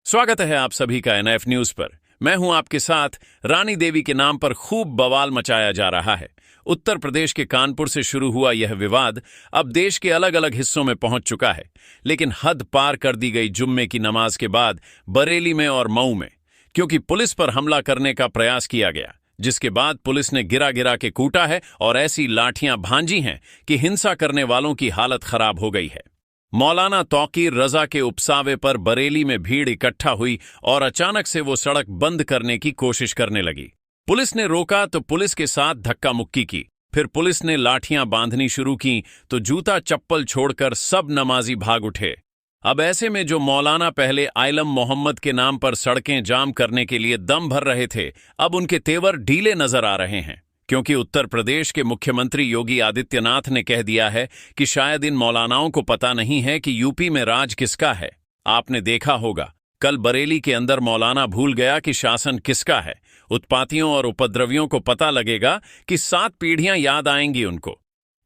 स्वागत है आप सभी का एनएफ न्यूज पर। मैं हूं आपके साथ। रानी देवी के नाम पर खूब बवाल मचाया जा रहा है। उत्तर प्रदेश के कानपुर से शुरू हुआ यह विवाद अब देश के अलग अलग हिस्सों में पहुंच चुका है, लेकिन हद पार कर दी गई जुम्मे की नमाज के बाद बरेली में और मऊ में, क्योंकि पुलिस पर हमला करने का प्रयास किया गया, जिसके बाद पुलिस ने गिरा गिरा के कूटा है और ऐसी लाठियां भांजी हैं कि हिंसा करने वालों की हालत खराब हो गई है। मौलाना तौकीर रजा के उपसावे पर बरेली में भीड़ इकट्ठा हुई और अचानक से वो सड़क बंद करने की कोशिश करने लगी। पुलिस ने रोका तो पुलिस के साथ धक्का मुक्की की, फिर पुलिस ने लाठियां बांधनी शुरू की तो जूता चप्पल छोड़कर सब नमाजी भाग उठे। अब ऐसे में जो मौलाना पहले आइलम मोहम्मद के नाम पर सड़कें जाम करने के लिए दम भर रहे थे, अब उनके तेवर ढीले नजर आ रहे हैं, क्योंकि उत्तर प्रदेश के मुख्यमंत्री योगी आदित्यनाथ ने कह दिया है कि शायद इन मौलानाओं को पता नहीं है कि यूपी में राज किसका है। आपने देखा होगा, कल बरेली के अंदर मौलाना भूल गया कि शासन किसका है। उत्पातियों और उपद्रवियों को पता लगेगा कि 7 पीढ़ियां याद आएंगी उनको।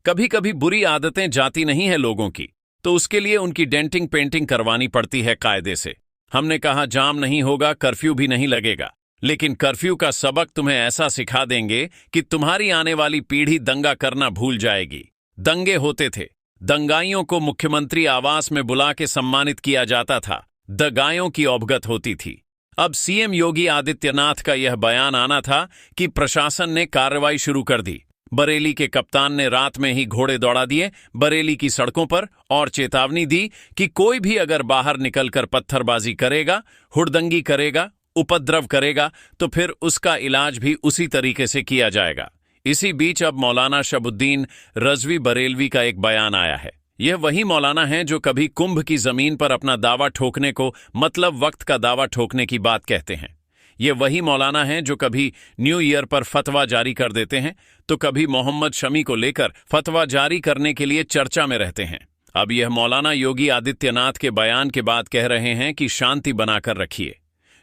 कभी कभी बुरी आदतें जाती नहीं है लोगों की, तो उसके लिए उनकी डेंटिंग पेंटिंग करवानी पड़ती है कायदे से। हमने कहा जाम नहीं होगा, कर्फ्यू भी नहीं लगेगा, लेकिन कर्फ्यू का सबक तुम्हें ऐसा सिखा देंगे कि तुम्हारी आने वाली पीढ़ी दंगा करना भूल जाएगी। दंगे होते थे, दंगाइयों को मुख्यमंत्री आवास में बुला के सम्मानित किया जाता था, दगाइयों की अवगत होती थी। अब सीएम योगी आदित्यनाथ का यह बयान आना था कि प्रशासन ने कार्रवाई शुरू कर दी। बरेली के कप्तान ने रात में ही घोड़े दौड़ा दिए बरेली की सड़कों पर और चेतावनी दी कि कोई भी अगर बाहर निकलकर पत्थरबाजी करेगा, हुड़दंगी करेगा, उपद्रव करेगा तो फिर उसका इलाज भी उसी तरीके से किया जाएगा। इसी बीच अब मौलाना शहाबुद्दीन रजवी बरेलवी का एक बयान आया है। यह वही मौलाना हैं जो कभी कुंभ की जमीन पर अपना दावा ठोकने को मतलब वक्त का दावा ठोकने की बात कहते हैं। ये वही मौलाना हैं जो कभी न्यू ईयर पर फतवा जारी कर देते हैं तो कभी मोहम्मद शमी को लेकर फतवा जारी करने के लिए चर्चा में रहते हैं। अब यह मौलाना योगी आदित्यनाथ के बयान के बाद कह रहे हैं कि शांति बनाकर रखिए।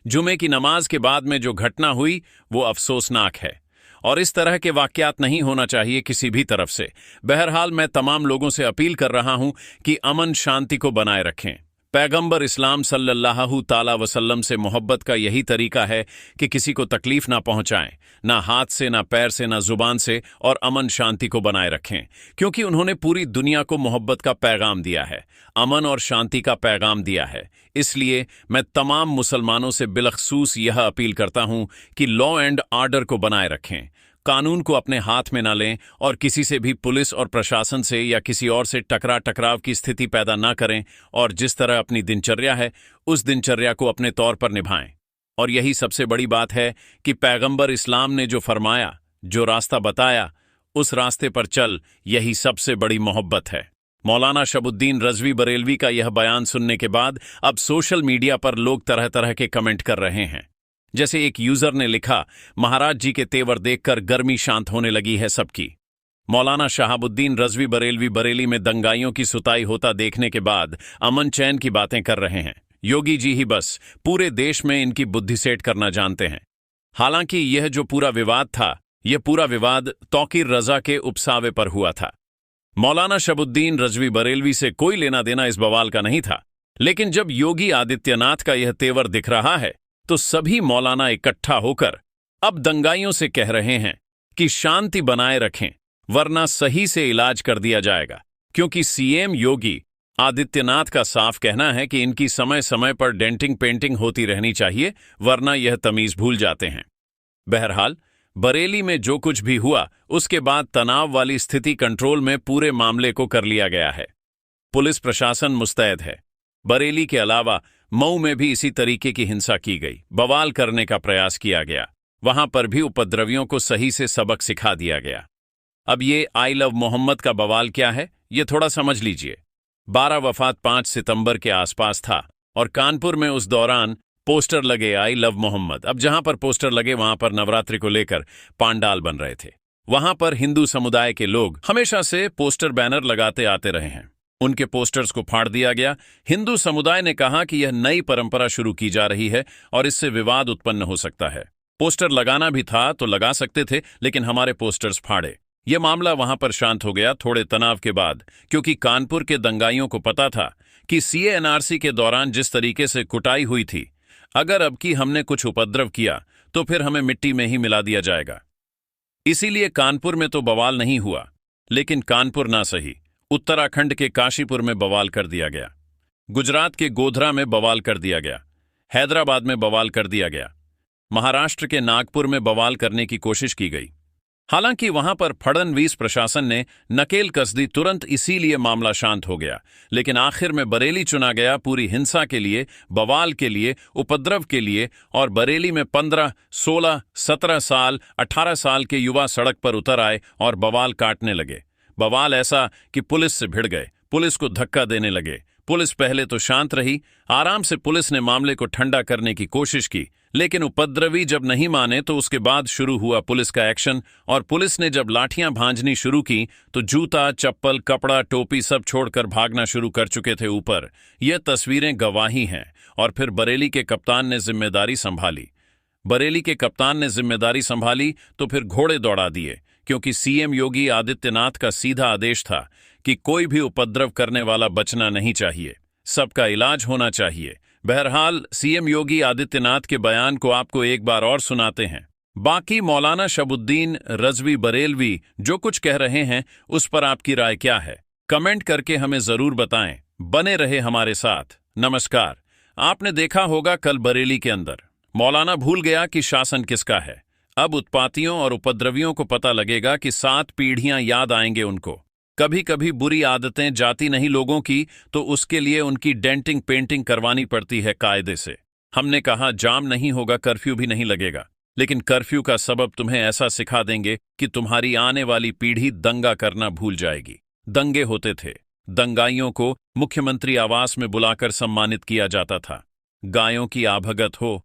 जुमे की नमाज के बाद में जो घटना हुई वो अफसोसनाक है और इस तरह के वाकयात नहीं होना चाहिए किसी भी तरफ से। बहरहाल मैं तमाम लोगों से अपील कर रहा हूं कि अमन शांति को बनाए रखें। पैगंबर इस्लाम सल्लल्लाहु ताला वसल्लम से मोहब्बत का यही तरीका है कि किसी को तकलीफ ना पहुंचाएं, ना हाथ से, ना पैर से, ना जुबान से, और अमन शांति को बनाए रखें, क्योंकि उन्होंने पूरी दुनिया को मोहब्बत का पैगाम दिया है, अमन और शांति का पैगाम दिया है। इसलिए मैं तमाम मुसलमानों से बिलखसूस यह अपील करता हूं कि लॉ एंड ऑर्डर को बनाए रखें, कानून को अपने हाथ में न लें और किसी से भी पुलिस और प्रशासन से या किसी और से टकराव की स्थिति पैदा न करें, और जिस तरह अपनी दिनचर्या है उस दिनचर्या को अपने तौर पर निभाएं। और यही सबसे बड़ी बात है कि पैगंबर इस्लाम ने जो फरमाया, जो रास्ता बताया, उस रास्ते पर चल, यही सबसे बड़ी मोहब्बत है। मौलाना शहाबुद्दीन रजवी बरेलवी का यह बयान सुनने के बाद अब सोशल मीडिया पर लोग तरह तरह के कमेंट कर रहे हैं। जैसे एक यूजर ने लिखा, महाराज जी के तेवर देखकर गर्मी शांत होने लगी है सबकी। मौलाना शहाबुद्दीन रजवी बरेलवी बरेली में दंगाइयों की सुताई होता देखने के बाद अमन चैन की बातें कर रहे हैं। योगी जी ही बस पूरे देश में इनकी बुद्धि सेट करना जानते हैं। हालांकि यह जो पूरा विवाद था, यह पूरा विवाद तौकीर रजा के उपसावे पर हुआ था। मौलाना शहाबुद्दीन रजवी बरेलवी से कोई लेना देना इस बवाल का नहीं था, लेकिन जब योगी आदित्यनाथ का यह तेवर दिख रहा है तो सभी मौलाना इकट्ठा होकर अब दंगाइयों से कह रहे हैं कि शांति बनाए रखें, वरना सही से इलाज कर दिया जाएगा, क्योंकि सीएम योगी आदित्यनाथ का साफ कहना है कि इनकी समय समय पर डेंटिंग पेंटिंग होती रहनी चाहिए, वरना यह तमीज भूल जाते हैं। बहरहाल बरेली में जो कुछ भी हुआ उसके बाद तनाव वाली स्थिति कंट्रोल में पूरे मामले को कर लिया गया है। पुलिस प्रशासन मुस्तैद है। बरेली के अलावा मऊ में भी इसी तरीके की हिंसा की गई, बवाल करने का प्रयास किया गया, वहां पर भी उपद्रवियों को सही से सबक सिखा दिया गया। अब ये आई लव मोहम्मद का बवाल क्या है, ये थोड़ा समझ लीजिए। 12 वफात 5 सितंबर के आसपास था और कानपुर में उस दौरान पोस्टर लगे आई लव मोहम्मद। अब जहां पर पोस्टर लगे वहां पर नवरात्रि को लेकर पांडाल बन रहे थे। वहां पर हिंदू समुदाय के लोग हमेशा से पोस्टर बैनर लगाते आते रहे हैं। उनके पोस्टर्स को फाड़ दिया गया। हिंदू समुदाय ने कहा कि यह नई परंपरा शुरू की जा रही है और इससे विवाद उत्पन्न हो सकता है। पोस्टर लगाना भी था तो लगा सकते थे, लेकिन हमारे पोस्टर्स फाड़े। यह मामला वहां पर शांत हो गया थोड़े तनाव के बाद, क्योंकि कानपुर के दंगाइयों को पता था कि सीए एनआरसी के दौरान जिस तरीके से कुटाई हुई थी, अगर अब की हमने कुछ उपद्रव किया तो फिर हमें मिट्टी में ही मिला दिया जाएगा। इसीलिए कानपुर में तो बवाल नहीं हुआ, लेकिन कानपुर ना सही, उत्तराखंड के काशीपुर में बवाल कर दिया गया, गुजरात के गोधरा में बवाल कर दिया गया, हैदराबाद में बवाल कर दिया गया, महाराष्ट्र के नागपुर में बवाल करने की कोशिश की गई। हालांकि वहां पर फडणवीस प्रशासन ने नकेल कस दी तुरंत, इसीलिए मामला शांत हो गया। लेकिन आखिर में बरेली चुना गया पूरी हिंसा के लिए, बवाल के लिए, उपद्रव के लिए, और बरेली में 15, 16, 17 साल, 18 साल के युवा सड़क पर उतर आए और बवाल काटने लगे। बवाल ऐसा कि पुलिस से भिड़ गए, पुलिस को धक्का देने लगे। पुलिस पहले तो शांत रही, आराम से पुलिस ने मामले को ठंडा करने की कोशिश की, लेकिन उपद्रवी जब नहीं माने तो उसके बाद शुरू हुआ पुलिस का एक्शन। और पुलिस ने जब लाठियां भांजनी शुरू की तो जूता, चप्पल, कपड़ा, टोपी सब छोड़कर भागना शुरू कर चुके थे ऊपर। ये तस्वीरें गवाही हैं। और फिर बरेली के कप्तान ने जिम्मेदारी संभाली। बरेली के कप्तान ने जिम्मेदारी संभाली तो फिर घोड़े दौड़ा दिए, क्योंकि सीएम योगी आदित्यनाथ का सीधा आदेश था कि कोई भी उपद्रव करने वाला बचना नहीं चाहिए, सबका इलाज होना चाहिए। बहरहाल सीएम योगी आदित्यनाथ के बयान को आपको एक बार और सुनाते हैं। बाकी मौलाना शबुद्दीन रजवी बरेलवी जो कुछ कह रहे हैं उस पर आपकी राय क्या है, कमेंट करके हमें जरूर बताएं। बने रहे हमारे साथ। नमस्कार। आपने देखा होगा कल बरेली के अंदर मौलाना भूल गया कि शासन किसका है। अब उत्पातियों और उपद्रवियों को पता लगेगा कि 7 पीढ़ियां याद आएंगे उनको। कभी कभी बुरी आदतें जाती नहीं लोगों की तो उसके लिए उनकी डेंटिंग पेंटिंग करवानी पड़ती है कायदे से। हमने कहा जाम नहीं होगा, कर्फ्यू भी नहीं लगेगा, लेकिन कर्फ्यू का सबब तुम्हें ऐसा सिखा देंगे कि तुम्हारी आने वाली पीढ़ी दंगा करना भूल जाएगी। दंगे होते थे, दंगाइयों को मुख्यमंत्री आवास में बुलाकर सम्मानित किया जाता था। गायों की आभगत हो,